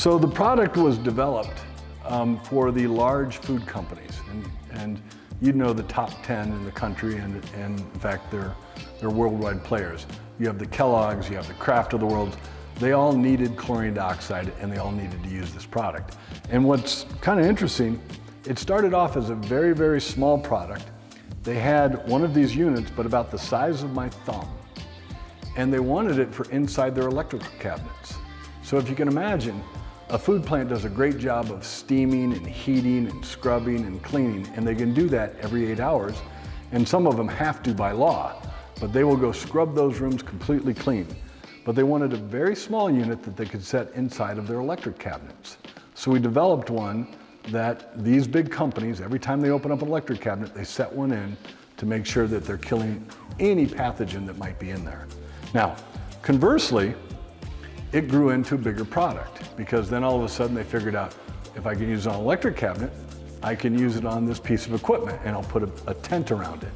So the product was developed for the large food companies, and you know the top 10 in the country, and in fact they're worldwide players. You have the Kellogg's, you have the Kraft of the world. They all needed chlorine dioxide, and they all needed to use this product. And what's kind of interesting, it started off as a very, very small product. They had one of these units, but about the size of my thumb. And they wanted it for inside their electrical cabinets. So if you can imagine, a food plant does a great job of steaming and heating and scrubbing and cleaning, and they can do that every 8 hours. And some of them have to by law, but they will go scrub those rooms completely clean. But they wanted a very small unit that they could set inside of their electric cabinets. So we developed one that these big companies, every time they open up an electric cabinet, they set one in to make sure that they're killing any pathogen that might be in there. Now, conversely, it grew into a bigger product, because then all of a sudden they figured out, if I can use it on an electric cabinet, I can use it on this piece of equipment, and I'll put a tent around it.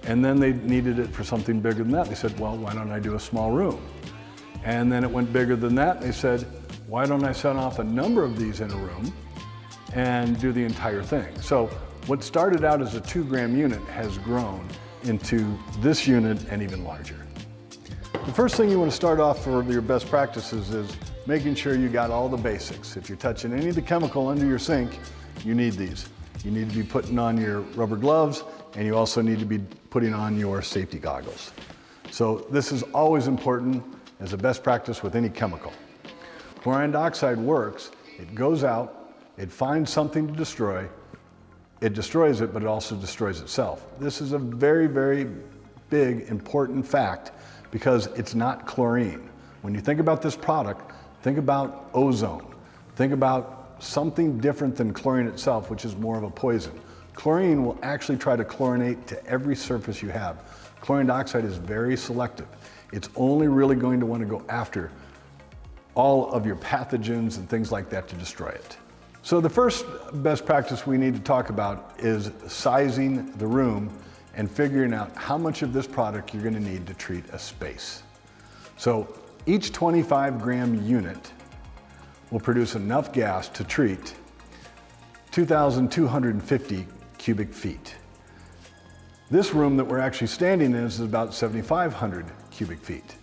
And then they needed it for something bigger than that. They said, well, why don't I do a small room? And then it went bigger than that. They said, why don't I set off a number of these in a room and do the entire thing? So what started out as a 2-gram unit has grown into this unit and even larger. The first thing you want to start off for your best practices is making sure you got all the basics. If you're touching any of the chemical under your sink, you need these. You need to be putting on your rubber gloves, and you also need to be putting on your safety goggles. So this is always important as a best practice with any chemical. Chlorine dioxide works, it goes out, it finds something to destroy, it destroys it, but it also destroys itself. This is a very, very big, important fact, because it's not chlorine. When you think about this product, think about ozone. Think about something different than chlorine itself, which is more of a poison. Chlorine will actually try to chlorinate to every surface you have. Chlorine dioxide is very selective. It's only really going to want to go after all of your pathogens and things like that to destroy it. So the first best practice we need to talk about is sizing the room and figuring out how much of this product you're going to need to treat a space. So each 25-gram unit will produce enough gas to treat 2,250 cubic feet. This room that we're actually standing in is about 7,500 cubic feet.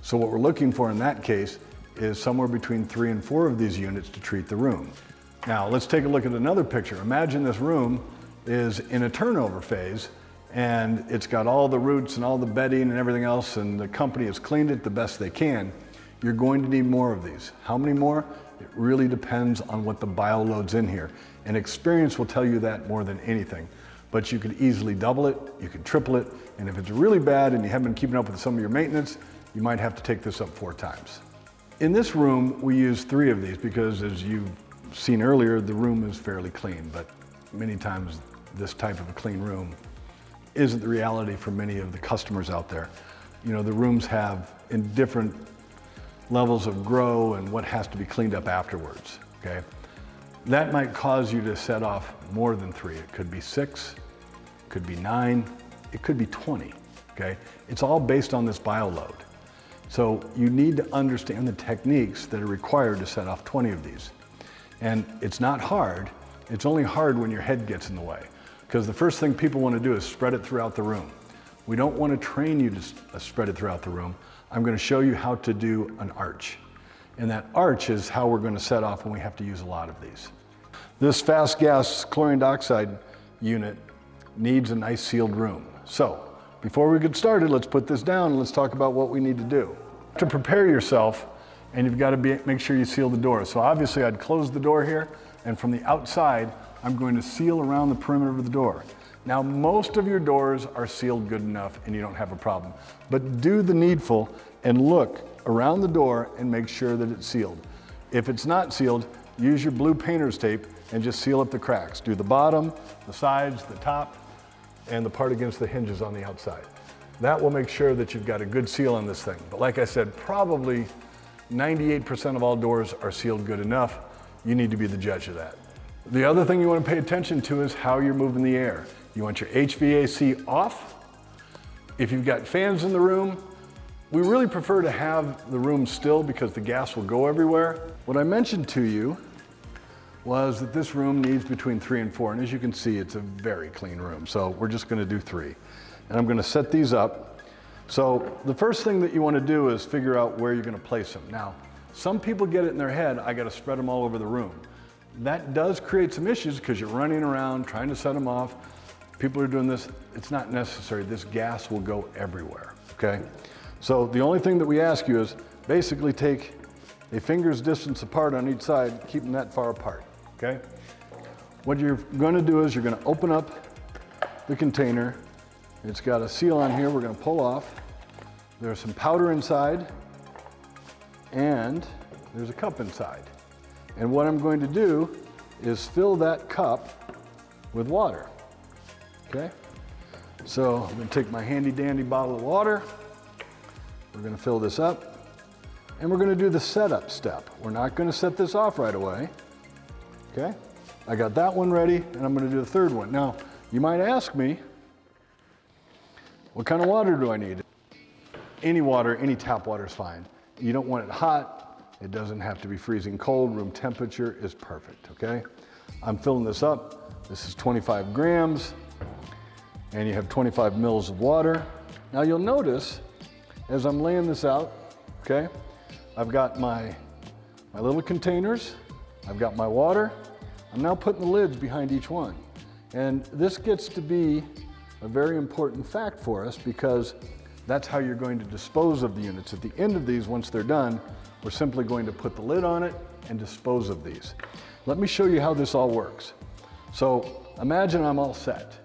So what we're looking for in that case is somewhere between 3 and 4 of these units to treat the room. Now let's take a look at another picture. Imagine this room is in a turnover phase, and it's got all the roots and all the bedding and everything else, and the company has cleaned it the best they can. You're going to need more of these. How many more? It really depends on what the bio load's in here. And experience will tell you that more than anything. But you could easily double it, you could triple it, and if it's really bad and you haven't been keeping up with some of your maintenance, you might have to take this up 4 times. In this room, we use 3 of these because, as you've seen earlier, the room is fairly clean, but many times this type of a clean room isn't the reality for many of the customers out there. You know, the rooms have in different levels of grow and what has to be cleaned up afterwards, okay? That might cause you to set off more than 3. It could be 6, it could be 9, it could be 20, okay? It's all based on this bio load. So you need to understand the techniques that are required to set off 20 of these. And it's not hard, it's only hard when your head gets in the way. Because the first thing people want to do is spread it throughout the room. We don't want to train you to spread it throughout the room. I'm going to show you how to do an arch. And that arch is how we're going to set off when we have to use a lot of these. This fast gas chlorine dioxide unit needs a nice sealed room. So before we get started, let's put this down and let's talk about what we need to do. To prepare yourself, and you've got to make sure you seal the door. So obviously I'd close the door here, and from the outside, I'm going to seal around the perimeter of the door. Now, most of your doors are sealed good enough and you don't have a problem, but do the needful and look around the door and make sure that it's sealed. If it's not sealed, use your blue painter's tape and just seal up the cracks. Do the bottom, the sides, the top, and the part against the hinges on the outside. That will make sure that you've got a good seal on this thing. But like I said, probably 98% of all doors are sealed good enough. You need to be the judge of that. The other thing you want to pay attention to is how you're moving the air. You want your HVAC off. If you've got fans in the room, We really prefer to have the room still because the gas will go everywhere. What I mentioned to you was that this room needs between 3 and 4, and as you can see, it's a very clean room. So we're just gonna do 3. And I'm gonna set these up. So the first thing that you wanna do is figure out where you're gonna place them. Now, some people get it in their head, I gotta spread them all over the room. That does create some issues because you're running around trying to set them off. People are doing this, it's not necessary. This gas will go everywhere, okay? So the only thing that we ask you is basically take a finger's distance apart on each side, keep them that far apart, okay? What you're gonna do is you're gonna open up the container. It's got a seal on here we're gonna pull off. There's some powder inside and there's a cup inside. And what I'm going to do is fill that cup with water, okay? So I'm gonna take my handy dandy bottle of water. We're gonna fill this up and we're gonna do the setup step. We're not gonna set this off right away, okay? I got that one ready and I'm gonna do the third one. Now, you might ask me, what kind of water do I need? Any water, any tap water is fine. You don't want it hot. It doesn't have to be freezing cold. Room temperature is perfect, okay? I'm filling this up. This is 25 grams and you have 25 mils of water. Now you'll notice as I'm laying this out, okay, I've got my little containers, I've got my water. I'm now putting the lids behind each one. And this gets to be a very important fact for us because that's how you're going to dispose of the units. At the end of these, once they're done, we're simply going to put the lid on it and dispose of these. Let me show you how this all works. So imagine I'm all set.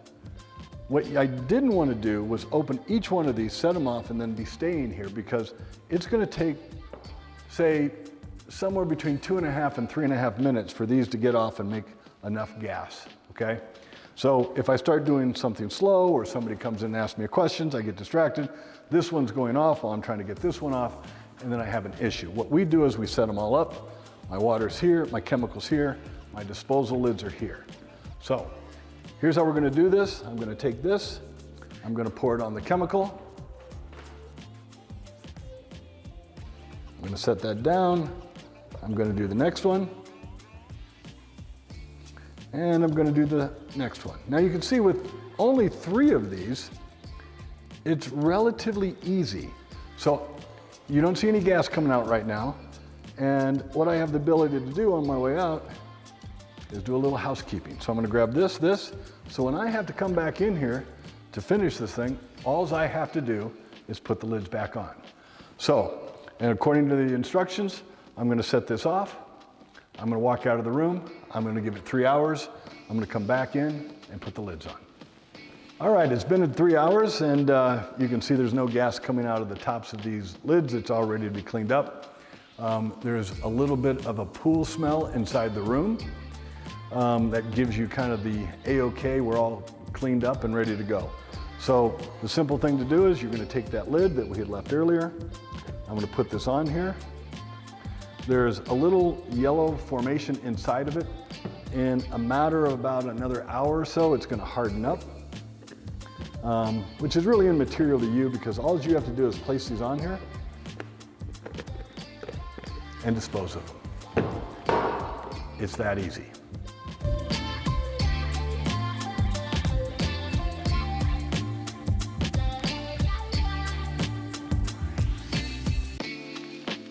What I didn't want to do was open each one of these, set them off, and then be staying here because it's going to take, say, somewhere between 2.5 and 3.5 minutes for these to get off and make enough gas, okay? So if I start doing something slow or somebody comes in and asks me questions, I get distracted. This one's going off while I'm trying to get this one off, and then I have an issue. What we do is we set them all up. My water's here, my chemical's here, my disposal lids are here. So here's how we're gonna do this. I'm gonna take this, I'm gonna pour it on the chemical. I'm gonna set that down. I'm gonna do the next one. And I'm gonna do the next one. Now you can see with only 3 of these, it's relatively easy. So you don't see any gas coming out right now. And what I have the ability to do on my way out is do a little housekeeping. So I'm gonna grab this. So when I have to come back in here to finish this thing, all I have to do is put the lids back on. So, and according to the instructions, I'm gonna set this off. I'm gonna walk out of the room. I'm gonna give it 3 hours. I'm gonna come back in and put the lids on. All right, it's been 3 hours and you can see there's no gas coming out of the tops of these lids. It's all ready to be cleaned up. There's a little bit of a pool smell inside the room. That gives you kind of the A-OK, we're all cleaned up and ready to go. So the simple thing to do is you're gonna take that lid that we had left earlier. I'm gonna put this on here. There's a little yellow formation inside of it. In a matter of about another hour or so, it's gonna harden up, which is really immaterial to you because all you have to do is place these on here and dispose of them. It's that easy.